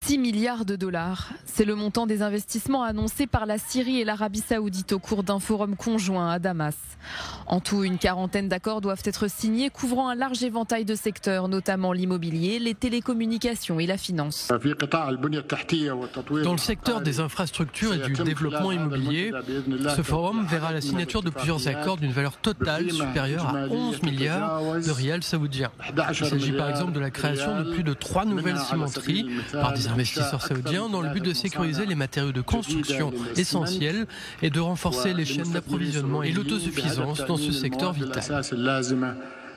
6 milliards de dollars, c'est le montant des investissements annoncés par la Syrie et l'Arabie Saoudite au cours d'un forum conjoint à Damas. En tout, une quarantaine d'accords doivent être signés, couvrant un large éventail de secteurs, notamment l'immobilier, les télécommunications et la finance. Dans le secteur des infrastructures et du développement immobilier, ce forum verra la signature de plusieurs accords d'une valeur totale supérieure à 11 milliards de rials saoudiens. Il s'agit par exemple de la création de plus de 3 nouvelles cimenteries par des investisseurs saoudiens dans le but de sécuriser les matériaux de construction essentiels et de renforcer les chaînes d'approvisionnement et l'autosuffisance dans ce secteur vital.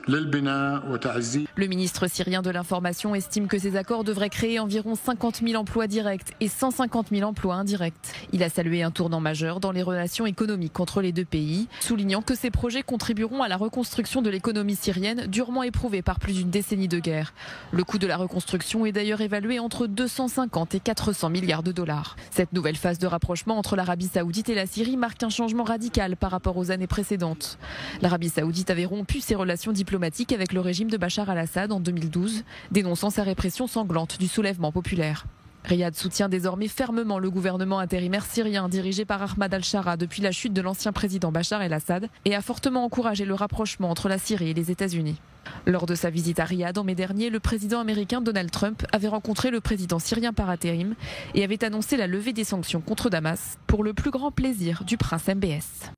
Le ministre syrien de l'Information estime que ces accords devraient créer environ 50 000 emplois directs et 150 000 emplois indirects. Il a salué un tournant majeur dans les relations économiques entre les deux pays, soulignant que ces projets contribueront à la reconstruction de l'économie syrienne, durement éprouvée par plus d'une décennie de guerre. Le coût de la reconstruction est d'ailleurs évalué entre 250 et 400 milliards de dollars. Cette nouvelle phase de rapprochement entre l'Arabie Saoudite et la Syrie marque un changement radical par rapport aux années précédentes. L'Arabie Saoudite avait rompu ses relations diplomatiques avec le régime de Bachar al-Assad en 2012, dénonçant sa répression sanglante du soulèvement populaire. Riyad soutient désormais fermement le gouvernement intérimaire syrien dirigé par Ahmad al-Shara depuis la chute de l'ancien président Bachar el-Assad et a fortement encouragé le rapprochement entre la Syrie et les États-Unis. Lors de sa visite à Riyad en mai dernier, le président américain Donald Trump avait rencontré le président syrien par intérim et avait annoncé la levée des sanctions contre Damas pour le plus grand plaisir du prince MBS.